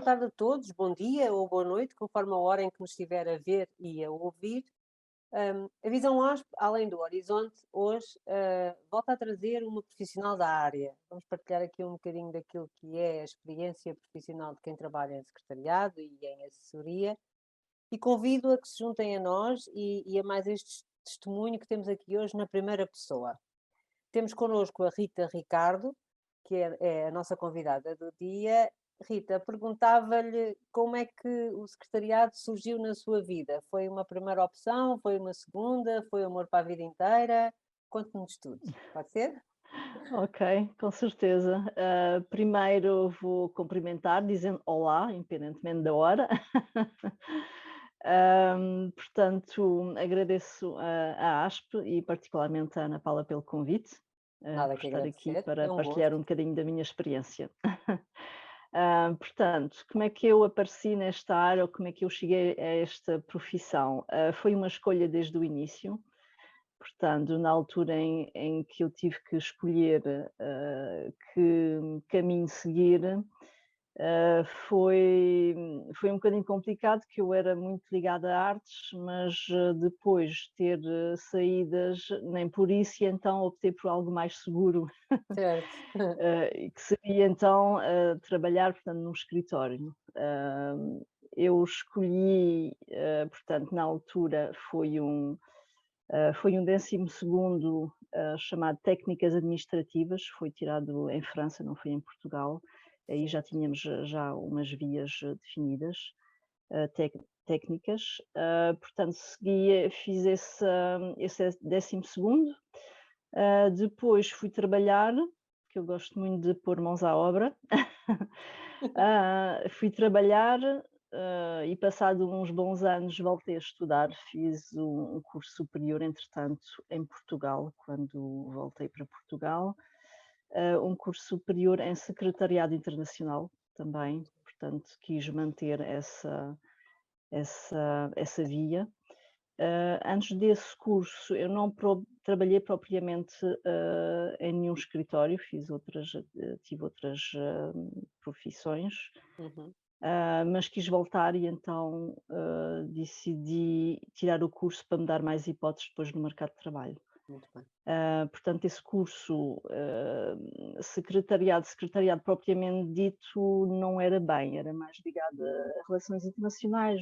boa tarde a todos, bom dia ou boa noite, conforme a hora em que nos estiver a ver e a ouvir. A Visão OSP, além do horizonte, hoje volta a trazer uma profissional da área. Vamos partilhar aqui um bocadinho daquilo que é a experiência profissional de quem trabalha em secretariado e em assessoria, e convido a que se juntem a nós e a mais este testemunho que temos aqui hoje na primeira pessoa. Temos connosco a Rita Ricardo, que é a nossa convidada do dia. Rita, perguntava-lhe como é que o secretariado surgiu na sua vida. Foi uma primeira opção? Foi uma segunda? Foi amor para a vida inteira? Conte-nos tudo. Pode ser? Ok, com certeza. Primeiro vou cumprimentar dizendo olá, independentemente da hora. Portanto, agradeço à ASP e particularmente à Ana Paula pelo convite, Nada por que estar aqui agradecer. É para um partilhar gosto. um bocadinho da minha experiência. Portanto, como é que eu apareci nesta área ou como é que eu cheguei a esta profissão? Foi uma escolha desde o início. Portanto, na altura em que eu tive que escolher, que caminho seguir, foi um bocadinho complicado, que eu era muito ligada a artes, mas depois de ter saídas, nem por isso, e então optei por algo mais seguro, Certo. e que seria então trabalhar, portanto, num escritório. Eu escolhi, portanto, na altura foi um 12º, chamado Técnicas Administrativas, foi tirado em França, não foi em Portugal. Aí já Certo. tínhamos já umas vias definidas, técnicas. Portanto, fiz esse 12º. Depois fui trabalhar, que eu gosto muito de pôr mãos à obra. Fui trabalhar, e passado uns bons anos voltei a estudar, fiz um curso superior entretanto em Portugal, quando voltei para Portugal, um curso superior em secretariado internacional também, portanto quis manter essa via. Antes desse curso eu não trabalhei propriamente em nenhum escritório, tive outras profissões, Uhum. mas quis voltar e então decidi tirar o curso para me dar mais hipóteses depois no mercado de trabalho. Muito bem. Portanto, esse curso, secretariado propriamente dito, não era bem, era mais ligado a relações internacionais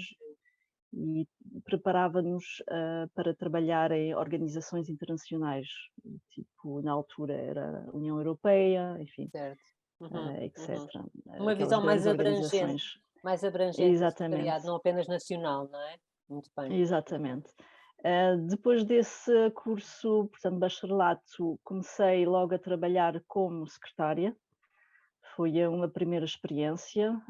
e preparava-nos para trabalhar em organizações internacionais, tipo, na altura era a União Europeia, enfim, Certo. Uhum. Uhum. etc. Uma Aquelas visão grandes organizações. mais abrangente do Exatamente, secretariado, não apenas nacional, não é? Muito bem. exatamente. Depois desse curso, portanto, bacharelato, comecei logo a trabalhar como secretária. Foi uma primeira experiência,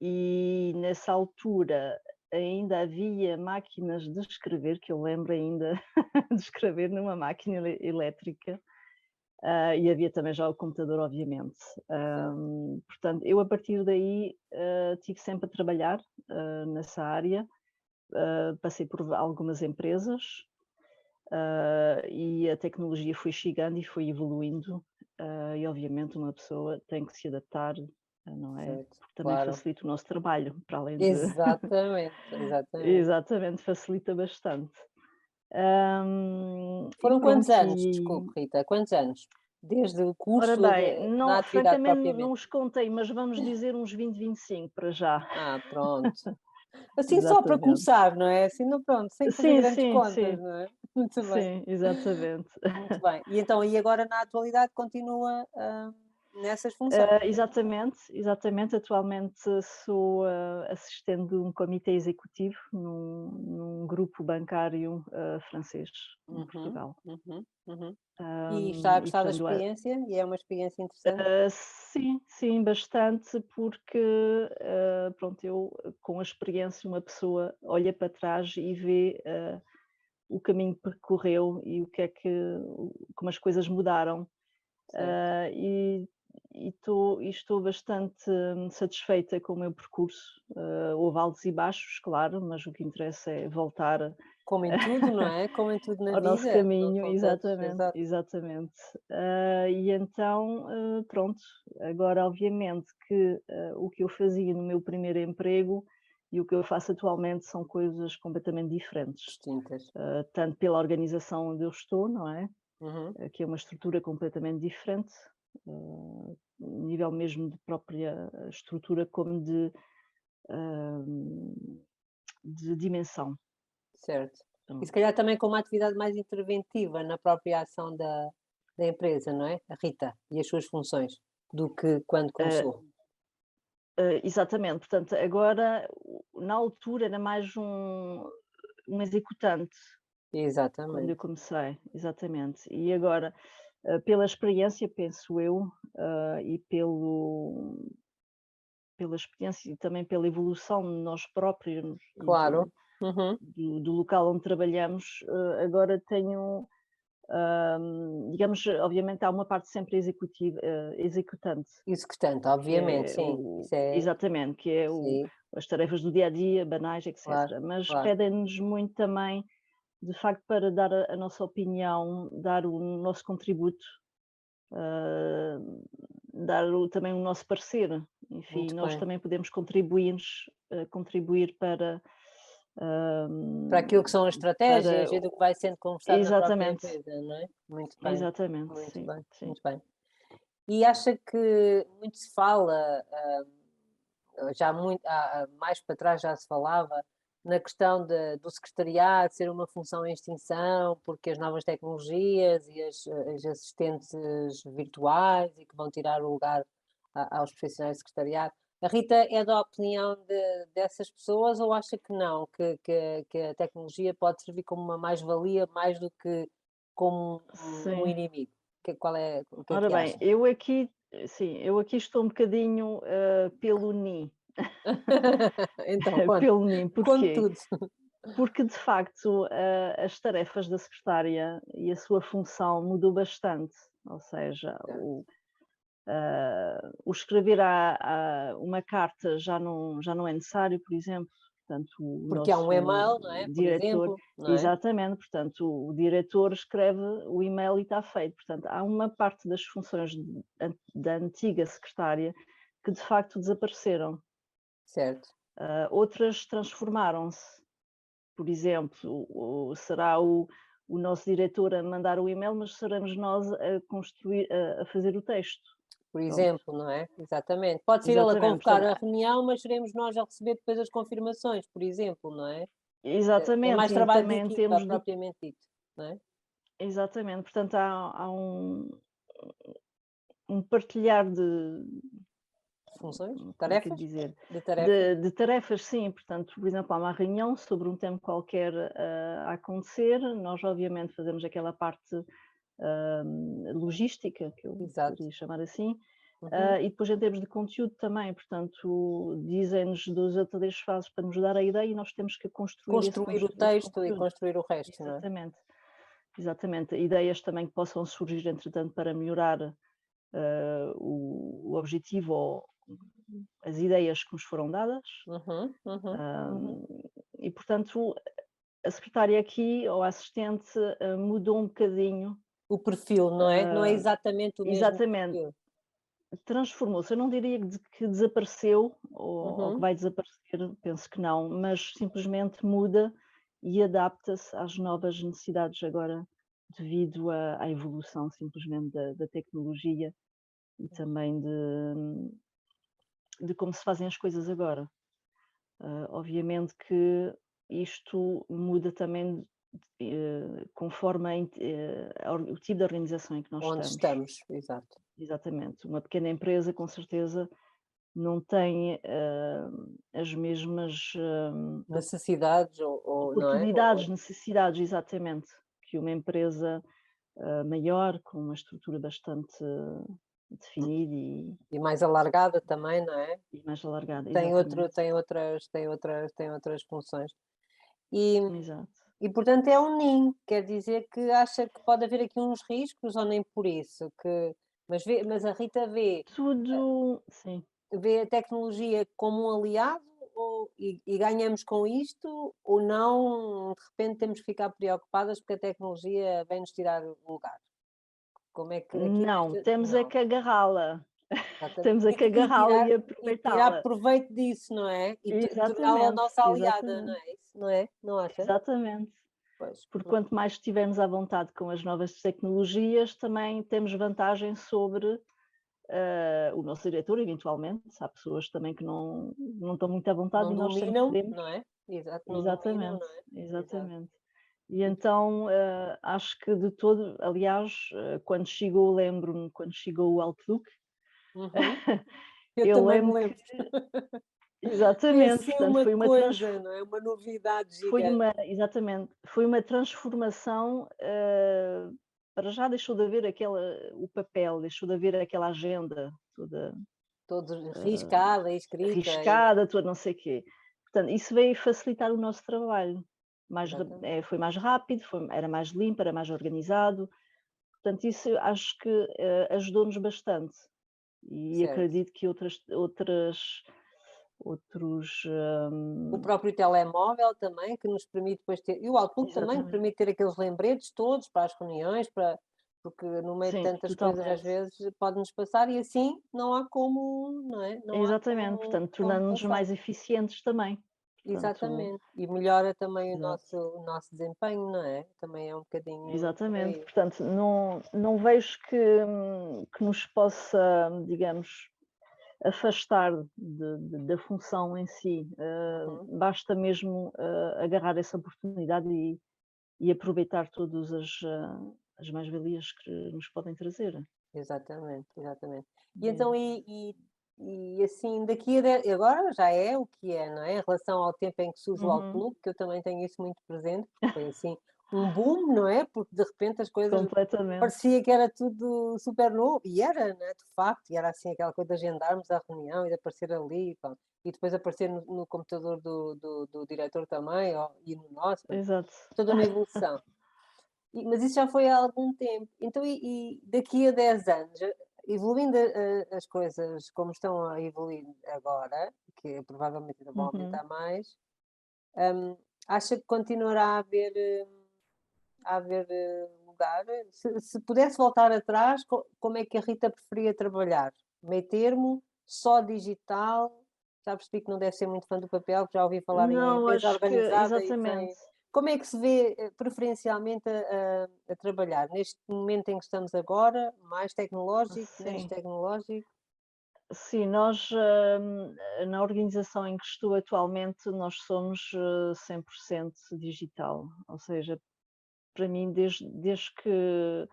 e nessa altura ainda havia máquinas de escrever, que eu lembro ainda de escrever numa máquina elétrica, e havia também já o computador, obviamente. Certo. Portanto, eu a partir daí tive sempre a trabalhar nessa área, passei por algumas empresas, e a tecnologia foi chegando e foi evoluindo, e obviamente uma pessoa tem que se adaptar, não é? Certo, Porque também claro. facilita o nosso trabalho, para além de Exatamente, exatamente. exatamente, facilita bastante. E Foram quantos pronto, anos? Desculpe, Rita, quantos anos? Desde o ora curso bem, na não, atividade francamente não propriamente? os contei, mas vamos dizer uns 20, 25 para já. Pronto. Assim só para Exatamente. começar, não é? Assim, não, pronto, sem fazer Sim, grandes sim, contas, sim, não é? Muito bem, sim, exatamente. muito bem. E então, e agora na atualidade continua, nessas funções? Exatamente. Atualmente sou assistente de um comitê executivo num grupo bancário francês, em Uhum, Portugal. uhum, uhum. E está a E gostar da portanto, experiência? E é uma experiência interessante? sim, sim, bastante, porque pronto, eu com a experiência uma pessoa olha para trás e vê o caminho que percorreu e como as coisas mudaram. Certo. E estou bastante satisfeita com o meu percurso. Houve altos e baixos, claro, mas o que interessa é voltar Como em tudo, não é? Como em tudo na ao nosso vida, não caminho, são todos, exatamente, exato. exatamente. E então, pronto, agora obviamente que o que eu fazia no meu primeiro emprego e o que eu faço atualmente são coisas completamente diferentes. Distintas. Tanto pela organização onde eu estou, não é? Uhum. Que é uma estrutura completamente diferente, nível mesmo de própria estrutura, como de dimensão. Certo. E se Pronto. calhar também com uma atividade mais interventiva na própria ação da empresa, não é? A Rita e as suas funções, do que quando Eh, começou. Exatamente, portanto, agora, na altura, era mais um executante, quando eu Exatamente. comecei, exatamente. E agora, pela experiência, penso eu, e pela experiência e também pela evolução de nós próprios e Claro. Uhum. do local onde trabalhamos, agora tenho, digamos, obviamente há uma parte sempre executiva, executante, Executante, que obviamente, é sim. Isso é exatamente, que é sim, as tarefas do dia a dia, banais, claro, etc. Mas claro. pedem-nos muito também, de facto, para dar a nossa opinião, dar o nosso contributo, ah, dar também o nosso parecer. Enfim, Muito nós bem. também podemos contribuir ah, Para aquilo que são as para estratégias e do que vai sendo conversado na própria exatamente, empresa, não é? Muito bem, exatamente, muito sim, bem, sim. muito bem. E acha que muito se fala, já muito, mais para trás já se falava, na questão do secretariado ser uma função em extinção, porque as novas tecnologias e as assistentes virtuais e que vão tirar o lugar aos profissionais de secretariado. A Rita é da opinião dessas pessoas ou acha que não, que a tecnologia pode servir como uma mais-valia mais do que como um Sim. inimigo? Qual é, o que é Ora que bem, acha? eu aqui estou um bocadinho, pelo ni, Então, conte, pelo ni, conte porquê? tudo. Porque de facto, as tarefas da secretária e a sua função mudou bastante, ou seja, o escrever uma carta já não é necessário, por exemplo, portanto o Porque há um nosso e-mail, não é? Por diretor exemplo, não é? exatamente, portanto o diretor escreve o e-mail e está feito, portanto há uma parte das funções da antiga secretária que de facto desapareceram, Certo. outras transformaram-se. Por exemplo, será o nosso diretor a mandar o e-mail, mas seremos nós a construir, a fazer o texto. Por Pronto, exemplo, não é? Exatamente. Pode ser ele a exatamente. convocar Portanto, a reunião, mas seremos nós a receber depois as confirmações, por exemplo, não é? É mais exatamente, e trabalho de também em equipa, termos de propriamente dito, não é? exatamente, portanto há um partilhar de Funções, como é que é de tarefas, dizer? de tarefas. De tarefas, sim, portanto, por exemplo, há uma reunião sobre um tema qualquer, a acontecer, nós obviamente fazemos aquela parte, logística, que eu Exato. poderia chamar assim, Uhum. e depois em termos de conteúdo também, portanto, dizem-nos 2 ou 3 fases para nos dar a ideia e nós temos que construir Construir o esse texto e conteúdo. construir o resto, não é? Exatamente, exatamente. Ideias também que possam surgir, entretanto, para melhorar, o objetivo ou as ideias que nos foram dadas. Uhum, uhum, uhum. Hum, e portanto, a secretária aqui, ou a assistente, mudou um bocadinho, O perfil, não é? Não é hã, exatamente o mesmo exatamente, perfil. transformou-se. Eu não diria que desapareceu ou que Uhum. vai desaparecer, penso que não, mas simplesmente muda e adapta-se às novas necessidades agora, devido à evolução simplesmente da tecnologia e também de como se fazem as coisas agora. Obviamente que isto muda também, conforme o tipo de organização em que nós Onde estamos. estamos, exato. Exatamente. Uma pequena empresa, com certeza, não tem, as mesmas, Necessidades ou não é? oportunidades, necessidades, exatamente, que uma empresa, maior, com uma estrutura bastante definida E mais alargada também, não é? e mais alargada. Tem outro Exatamente. tem outras funções. E Exato. e portanto é um ninho, quer dizer que acha que pode haver aqui uns riscos ou nem por isso? Que Mas a Rita Sim. vê a tecnologia como um aliado e ganhamos com isto, ou não, de repente temos que ficar preocupadas porque a tecnologia vem-nos tirar o lugar? Como é que aqui Não, nesta. temos é Não, que agarrá-la. exatamente. Temos é que agarrá-la e E tirar aproveitá-la. proveito disso, não é? E torná-la Exatamente, nossa aliada, não exatamente, é isso? Não é? Não acha? exatamente. Pois. Porque quanto mais estivermos à vontade com as novas tecnologias, também temos vantagem sobre, o nosso diretor, eventualmente. Há pessoas também que não estão muito à vontade Não e nós sempre dominam, podemos. não é? Exato, não dominam, Exatamente, não é? Exato. exatamente. E E então, acho que de todo, aliás, quando chegou, lembro-me, quando chegou o Outlook, uhum. Eu eu também me lembro que lembro. Foi exatamente, assim portanto, uma coisa, não é? Uma novidade foi gigante. uma exatamente, foi uma transformação, para já deixou de haver aquela o papel, deixou de haver aquela agenda toda, Todos hã, riscada e escrita e riscada, toda não sei quê. Portanto, isso veio facilitar o nosso trabalho. exatamente, Foi mais rápido, era mais limpo, era mais organizado. Portanto, isso eu acho que, ajudou-nos bastante e certo. acredito que outros, O próprio telemóvel também, que nos permite depois ter e o Outlook também, que exatamente. permite ter aqueles lembretes todos para as reuniões, porque no meio de Sim, tantas coisas às totalmente. vezes pode-nos passar e assim não há como, não é? Não há Exatamente, portanto, como tornando-nos passar. mais eficientes também. Portanto, Exatamente. E melhora também o exato, nosso desempenho, não é? Também é um bocadinho por exatamente. aí. Portanto, não vejo que nos possa, digamos, afastar da função em si. Uhum. Basta mesmo, agarrar essa oportunidade e aproveitar todas as mais-valias que nos podem trazer. Exatamente, exatamente. E então, Mesmo. assim, daqui a agora já é o que é, não é? Em relação ao tempo em que surge o Uhum, Outlook, que eu também tenho isso muito presente, porque foi assim um boom, não é? Porque de repente as coisas completamente. parecia que era tudo super novo, e era, né? De facto, e era assim aquela coisa de agendarmos a reunião e de aparecer ali, pronto. E depois aparecer no computador do diretor também, e no nosso, portanto, Exato. toda uma evolução. Mas isso já foi há algum tempo. Então, daqui a 10 anos, evoluindo as coisas como estão a evoluir agora, que provavelmente ainda vão Uhum. aumentar mais, acha que continuará a haver lugar? Se pudesse voltar atrás, como é que a Rita preferia trabalhar? Meio termo, só digital? Já percebi que não deve ser muito fã do papel, que já ouvi falar em Não, empresa acho que organizada e exatamente. sem. Como é que se vê preferencialmente a trabalhar? Neste momento em que estamos agora, mais tecnológico, menos Sim, tecnológico? sim, nós, na organização em que estou atualmente, nós somos, 100% digital. Ou seja, para mim, desde que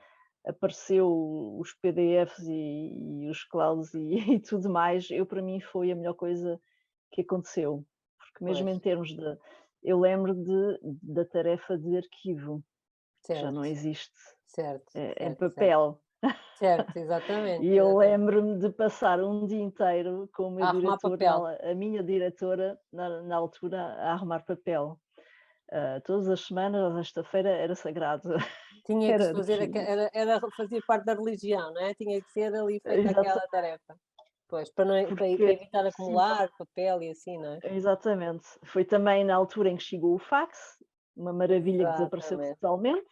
apareceu os PDFs e os clouds e e tudo mais, para mim foi a melhor coisa que aconteceu. Porque mesmo Pois, em termos de eu lembro da tarefa de arquivo, que já não certo, existe, certo, em certo, certo. papel. Certo, exatamente, E eu exatamente. lembro-me de passar um dia inteiro com o meu A arrumar diretor, papel. a minha diretora, na altura, a arrumar papel. Todas as semanas, à sexta-feira, era sagrado, Tinha que se era fazer, arquivo. fazia parte da religião, não é? Tinha que ser ali feita aquela Exata tarefa. Pois, para porque evitar sim, acumular papel e assim, não é? exatamente. Foi também na altura em que chegou o fax, uma maravilha que desapareceu Exatamente. totalmente.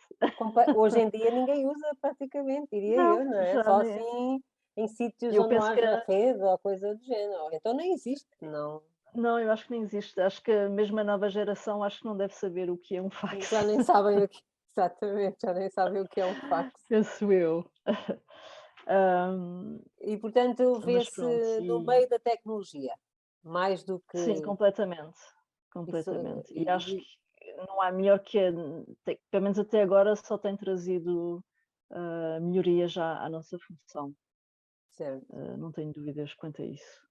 Hoje em dia ninguém usa praticamente, diria Não, eu, não é? já Só nem assim em sítios eu onde não penso que haja rede ou coisa do género. Ou então nem existe, não. não, eu acho que nem existe. Acho que mesmo a nova geração, acho que não deve saber o que é um Já fax, nem sabem o que. Exatamente, já nem sabem o que é um fax. penso eu. Hã, E portanto mas vê-se pronto, no meio da tecnologia, mais do que sim, completamente, isso. completamente. E acho que não há melhor que pelo menos até agora só tem trazido, melhorias à nossa função. Certo. Não tenho dúvidas quanto a isso.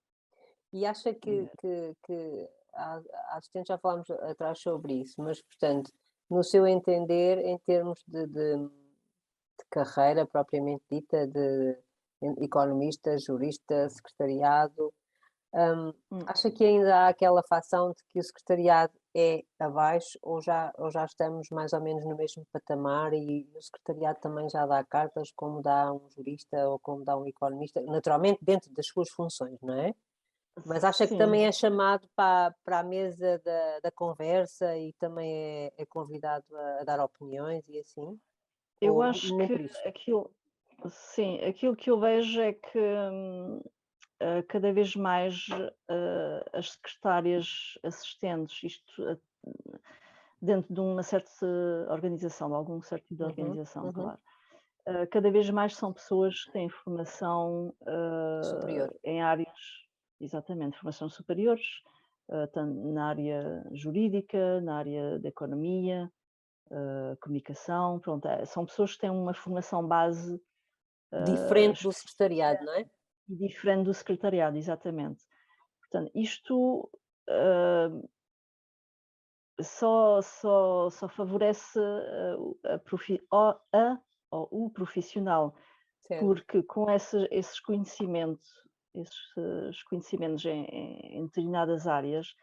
E acha que, É. que, que há tempos já falámos atrás sobre isso, mas portanto, no seu entender, em termos de carreira propriamente dita, de economista, jurista, secretariado, hum, Hum, acha que ainda há aquela facção de que o secretariado é abaixo ou já estamos mais ou menos no mesmo patamar e o secretariado também já dá cartas como dá um jurista ou como dá um economista, naturalmente dentro das suas funções, não é? Mas acha que Sim, também é chamado para a mesa da conversa e também é convidado a dar opiniões e assim? eu Ou acho nem que por isso? aquilo sim, aquilo que eu vejo é que, cada vez mais, as secretárias assistentes, isto, dentro de uma certa organização, de algum certo tipo de Uhum, organização, uhum. claro. Cada vez mais são pessoas que têm formação, Superior. em áreas exatamente, formação superiores, na área jurídica, na área da economia, comunicação, pronto, são pessoas que têm uma formação base, Diferente do específica secretariado, não é? e diferente do secretariado, exatamente. Portanto, isto, hã, só favorece, a profi a ou o profissional, Certo, porque com esses conhecimentos em determinadas áreas,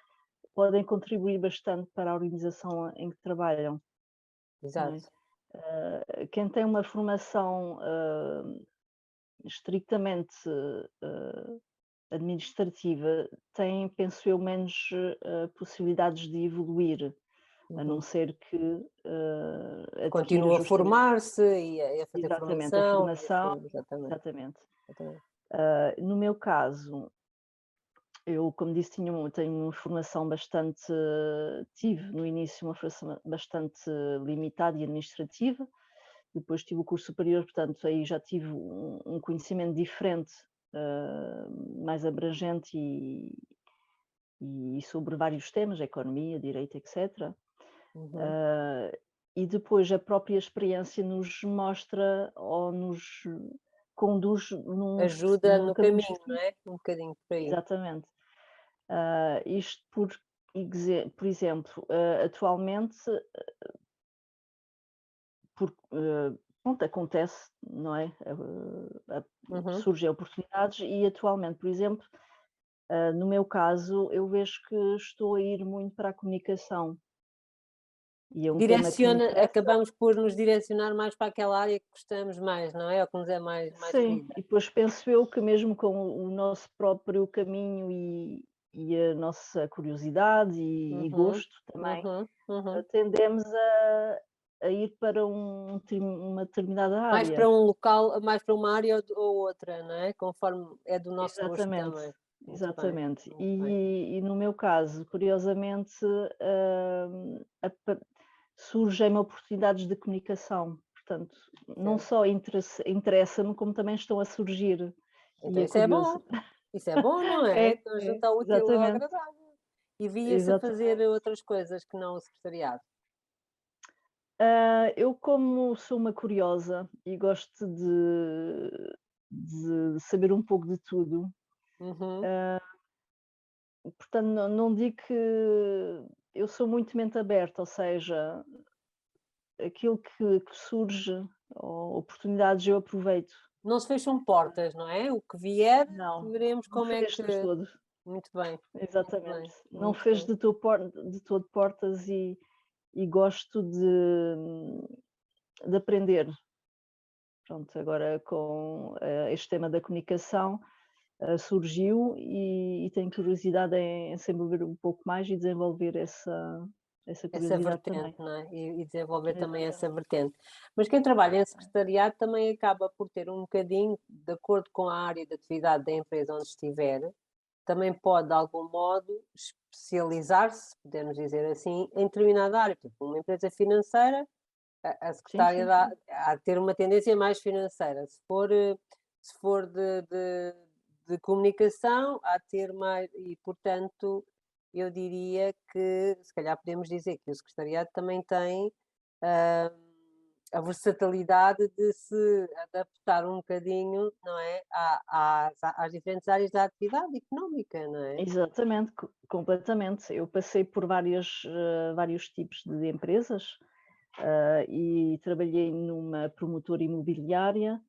podem contribuir bastante para a organização em que trabalham, não é? exato. Quem tem uma formação, estritamente, hã, administrativa, tem, penso eu, menos, possibilidades de evoluir, a não Uhum. ser que, adquira Continua a justamente formar-se e a fazer exatamente, a formação e formação assim, exatamente, exatamente. exatamente. No meu caso, eu, como disse, tenho uma formação bastante tive no início uma formação bastante limitada e administrativa, depois tive o curso superior, portanto, aí já tive um conhecimento diferente, mais abrangente e sobre vários temas, economia, direito, etc. Uhum. Ah, e depois a própria experiência nos mostra ou nos conduz Ajuda num no caminho caminho, não específico. é? Um bocadinho por aí. Exatamente. Isto por exemplo, atualmente, pronto, acontece, não é? Uhum. Surgem oportunidades e atualmente, por exemplo, no meu caso, eu vejo que estou a ir muito para a comunicação e é um tema que me Direciona interessa. acabamos por nos direcionar mais para aquela área que gostamos mais, não é? Ou que nos é mais Sim, querida. e depois penso eu que mesmo com o nosso próprio caminho e a nossa curiosidade e Uhum, gosto também, uhum, uhum. tendemos a ir para uma determinada Mais para área. um local, mais para uma área ou outra, não é? Conforme é do nosso gosto Exatamente, também. Muito bem, exatamente. muito bem. E no meu caso, curiosamente, surgem oportunidades de comunicação, portanto, não Certo. só interessa-me, como também estão a surgir, e Então é curioso. isso é bom, não é? É, Então é, juntar o útil ao exatamente, agradável. E via-se a fazer exatamente. outras coisas que não o secretariado. Eu como sou uma curiosa e gosto de saber um pouco de tudo, Uhum. portanto não digo que eu sou muito mente aberta, ou seja, aquilo que surge, ou oportunidades eu aproveito. Não se fecham portas, não é? O que vier, Não, veremos não como é fez de que. todo, Muito bem, muito exatamente. bem, Não muito fez bem. de todo portas e gosto de aprender. Pronto, agora com, este tema da comunicação, surgiu e tenho curiosidade em saber um pouco mais e desenvolver essa Essa curiosidade vertente, também. não é? E desenvolver também essa Exatamente. vertente. Mas quem trabalha em secretariado também acaba por ter um bocadinho, de acordo com a área de atividade da empresa onde estiver, também pode, de algum modo, especializar-se, podemos dizer assim, em determinada área. Por exemplo, uma empresa financeira, a Sim, secretária sim, sim. há de ter uma tendência mais financeira. Se for de comunicação, há de ter mais, e portanto, eu diria que se calhar podemos dizer que o secretariado também tem ah, a versatilidade de se adaptar um bocadinho, não é, às diferentes áreas da atividade económica, não é? Exatamente, completamente. Eu passei por vários tipos de empresas, e trabalhei numa promotora imobiliária,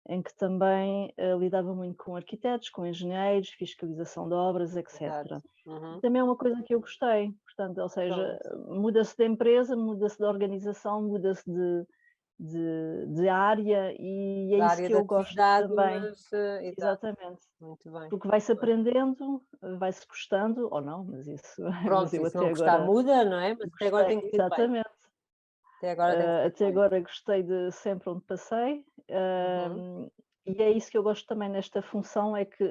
em que também, lidava muito com arquitetos, com engenheiros, fiscalização de obras, Exato. etcétera. E Uhum. também é uma coisa que eu gostei, Portanto, ou seja, Pronto. muda-se de empresa, muda-se de organização, muda-se de área e é Da isso área que de eu gosto atividade, também. mas exato, Exatamente. muito bem. Porque vai-se Muito bem. aprendendo, vai-se gostando ou não, mas isso mas Pronto, eu e se não até gostar agora muda, não é? Mas até agora gostei tem corrido bem. exatamente. Até agora tem corrido Até bem. agora gostei de sempre onde passei, Uhum. e é isso que eu gosto também nesta função, é que,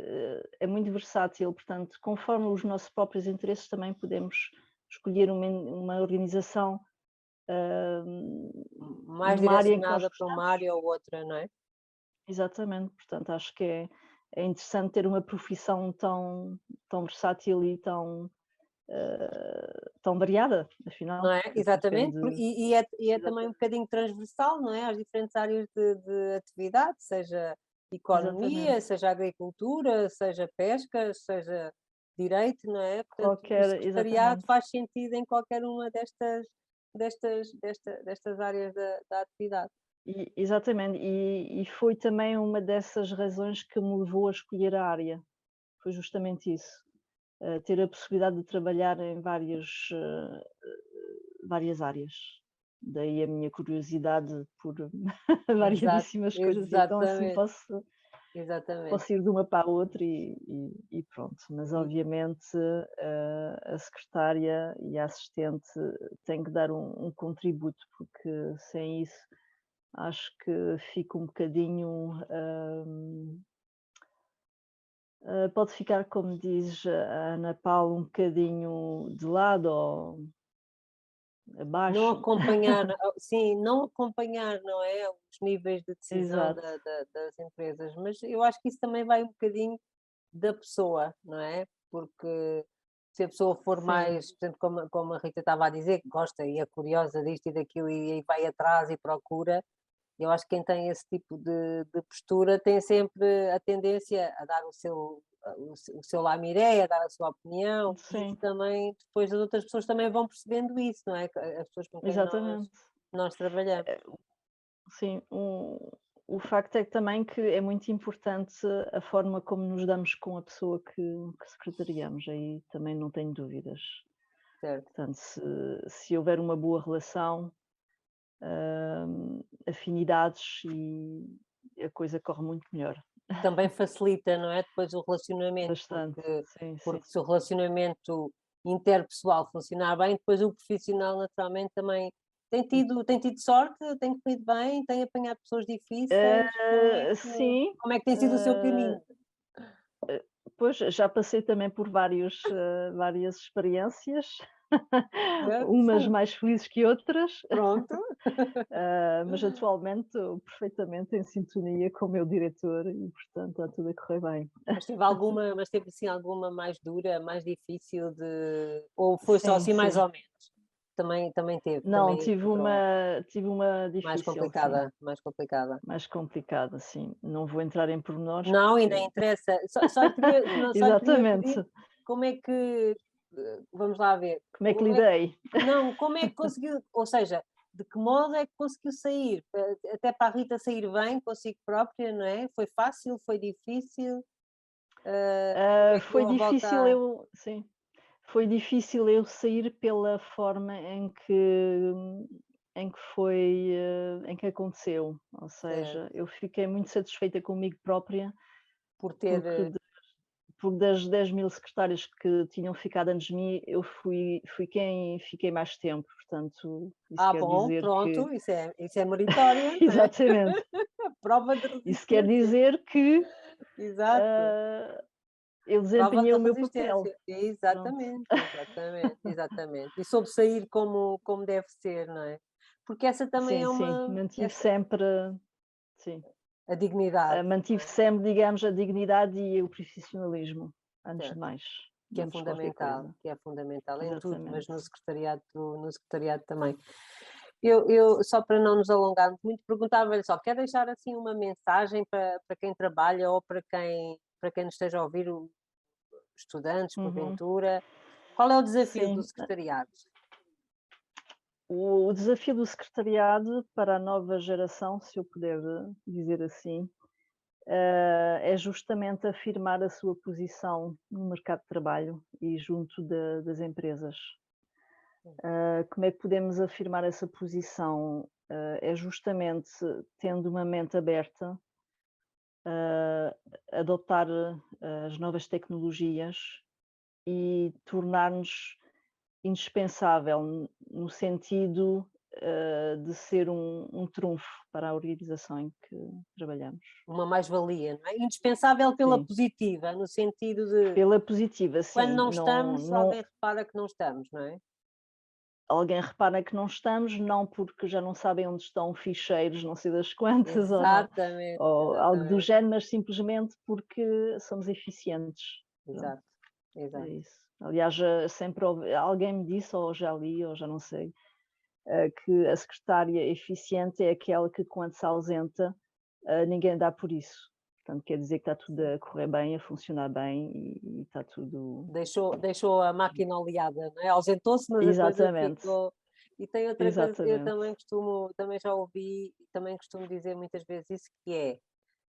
é muito versátil, portanto, conforme os nossos próprios interesses também podemos escolher uma organização, Mais numa área em que nós direcionada para uma gostamos. área ou outra, não é? Exatamente, portanto acho que é interessante ter uma profissão tão versátil e tão variada, Não afinal, é? porque Exatamente, depende e é também um exatamente, bocadinho transversal, não é? Às diferentes áreas de atividade, seja economia, exatamente. seja agricultura, seja pesca, seja direito, não é? Portanto, o secretariado Exatamente. faz sentido em qualquer uma destas áreas da atividade. Exatamente, e foi também uma dessas razões que me levou a escolher a área, foi justamente isso, ter a possibilidade de trabalhar em várias áreas. Daí a minha curiosidade por Exato, variadíssimas coisas, e então assim exatamente, exatamente. posso ir de uma para a outra e pronto. Mas E obviamente, a secretária e a assistente têm que dar um contributo, porque sem isso acho que fica um bocadinho, pode ficar, como diz a Ana Paula, um bocadinho de lado ou não abaixo. acompanhar, sim, não acompanhar, não é, os níveis de decisão Exato, das empresas, mas eu acho que isso também vai um bocadinho da pessoa, não é? Porque se a pessoa for sim, mais, portanto, como a Rita estava a dizer, que gosta e é curiosa disto e daquilo e vai atrás e procura, eu acho que quem tem esse tipo de postura tem sempre a tendência a dar o seu lamiré, a dar a sua opinião, e isso sim, também, depois as outras pessoas também vão percebendo isso, não é? As pessoas com quem nós, exatamente. nós trabalhamos. Sim, o facto é que também que é muito importante a forma como nos damos com a pessoa que secretariamos, aí também não tenho dúvidas. Certo. Portanto, se houver uma boa relação, afinidades e a coisa corre muito melhor. Também facilita, não é? Depois o relacionamento, Bastante, porque, sim, sim. porque se o relacionamento interpessoal funcionar bem, depois o profissional naturalmente também tem tido sorte, tem corrido bem, tem apanhado pessoas difíceis. Sim, Como é que tem sido o seu caminho? pois já passei também por várias experiências, umas Certo? mais felizes que outras. Pronto. Mas atualmente estou perfeitamente em sintonia com o meu diretor e, portanto, está tudo a correr bem. Mas teve assim alguma mais dura, mais difícil ou foi só Sim, assim mais sim. ou menos? Também teve, Não, também tive encontrou uma mais difícil, sim, complicada, mais complicada. mais complicada, sim. Não vou entrar em pormenores Não, e porque nem interessa. Só lhe queria pedir exatamente, como é que, vamos lá ver, como é que lidei. como é que conseguiu, ou seja, de que modo é que conseguiu sair? Até para a Rita sair bem consigo própria, não é? Foi fácil, foi difícil? Como é que Foi deu a difícil volta? sim, foi difícil eu sair pela forma em que aconteceu, ou seja, Certo, eu fiquei muito satisfeita comigo própria, por ter. porque das 10.000 secretárias que tinham ficado antes de mim, eu fui quem fiquei mais tempo, portanto, isso quer Bom, dizer que pronto, isso é meritório, não é? exatamente, Prova de isso quer resistência. dizer que, Exato. hã, eu Prova desempenhei de o meu papel, resistência. pronto. Exatamente, exatamente, exatamente. E soube sair como deve ser, não é? Porque essa também Sim, é sim, uma mantive essa sempre sim, a dignidade, não mantive é? sempre, digamos, a dignidade e o profissionalismo, antes de Certo. mais, Que é antes de qualquer fundamental, coisa. que é fundamental em tudo, mas Exatamente. no secretariado também. Eu só para não nos alongarmos muito, perguntava-lhe só, quer deixar assim uma mensagem para quem trabalha ou para quem nos esteja a ouvir, estudantes, Uhum. porventura? Qual é o desafio do Sim. secretariado? O desafio do secretariado para a nova geração, se eu puder dizer assim, é justamente afirmar a sua posição no mercado de trabalho e junto das empresas. Como é que podemos afirmar essa posição? É justamente tendo uma mente aberta a adotar as novas tecnologias e tornar-nos indispensável no sentido de ser um trunfo para a organização em que trabalhamos. Uma mais-valia, não é? Indispensável pela Sim, positiva, no sentido de pela positiva, quando sim. não Não, estamos, não, alguém repara que não estamos, não é? alguém repara que não estamos, não porque já não sabem onde estão ficheiros, não sei das quantas, Exatamente, ou algo do exatamente, género, mas simplesmente porque somos eficientes. Pronto, exato, é exato. isso. Aliás, sempre alguém me disse, ou já li, ou já não sei, que a secretária eficiente é aquela que, quando se ausenta, ninguém dá por isso. Portanto, quer dizer que está tudo a correr bem, a funcionar bem e está tudo. Deixou a máquina oleada, não é? Ausentou-se, mas a coisa Exatamente, ficou. E tem outra coisa, eu exatamente. também já ouvi, também costumo dizer muitas vezes isso, que é,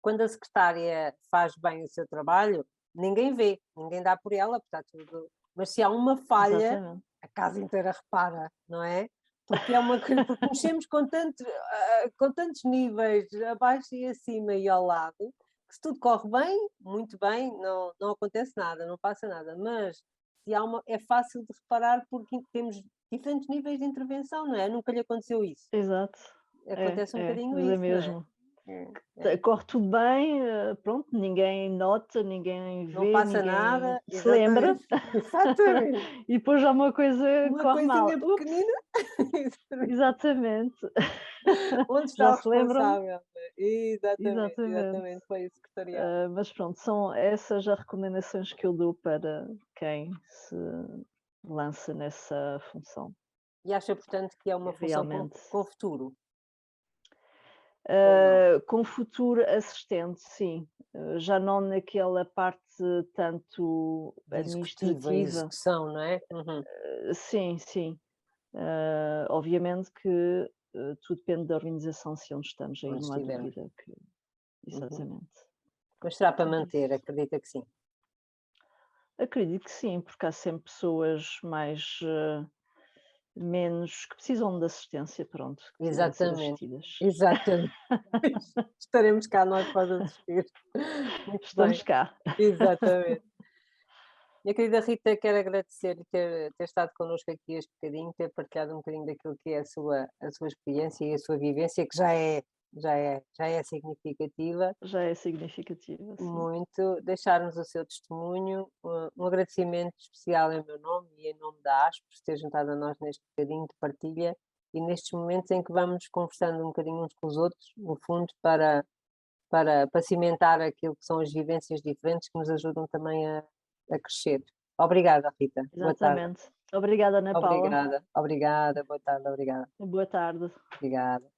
quando a secretária faz bem o seu trabalho, ninguém vê, ninguém dá por ela, porque está tudo. Mas se há uma falha, Exatamente. a casa inteira repara, não é? Porque é uma coisa, porque mexemos com tantos níveis, abaixo e acima e ao lado, que se tudo corre bem, muito bem, não acontece nada, não passa nada. Mas se há é fácil de reparar porque temos diferentes níveis de intervenção, não é? Nunca lhe aconteceu isso. Exato. Acontece um bocadinho Mas é isso, não é? mesmo. É. Corre tudo bem, pronto, ninguém nota, ninguém Não vê, passa ninguém nada, se lembra, exatamente, exatamente. e depois já uma coisa Uma corre mal. coisinha Ups, pequenina, exatamente. exatamente. Onde está Já o se lembram? responsável? Exatamente, Exatamente. exatamente, foi o secretariado. Mas pronto, são essas as recomendações que eu dou para quem se lança nessa função, E acha, portanto, que é uma função realmente. com futuro, ou não? Com futuro assistente, sim. Já não naquela parte tanto De executiva, administrativa. execução, não é? Uhum. Sim, sim. Obviamente que, tudo depende da organização, se onde estamos, aí Onde não há estivermos. dúvida que Uhum. exatamente, Mas será para é manter, isso. acredita que sim. Acredito que sim, porque há sempre pessoas mais, menos que precisam de assistência, pronto, que precisam de ser Exatamente, assistidas. exatamente. Estaremos cá nós para assistir. Muito bem, Estamos cá. exatamente. Minha querida Rita, quero agradecer-lhe ter estado connosco aqui este bocadinho, ter partilhado um bocadinho daquilo que é a sua experiência e a sua vivência, que já é significativa. Já é significativa, sim. Muito, deixar-nos o seu testemunho, um agradecimento especial em meu nome e em nome da ASP por se ter juntado a nós neste bocadinho de partilha e nestes momentos em que vamos conversando um bocadinho uns com os outros, no fundo, para cimentar aquilo que são as vivências diferentes que nos ajudam também a crescer. Obrigada, Rita. Boa tarde. Exatamente. Obrigada, Ana Paula. Obrigada, obrigada, boa tarde, obrigada. Boa tarde. Obrigada.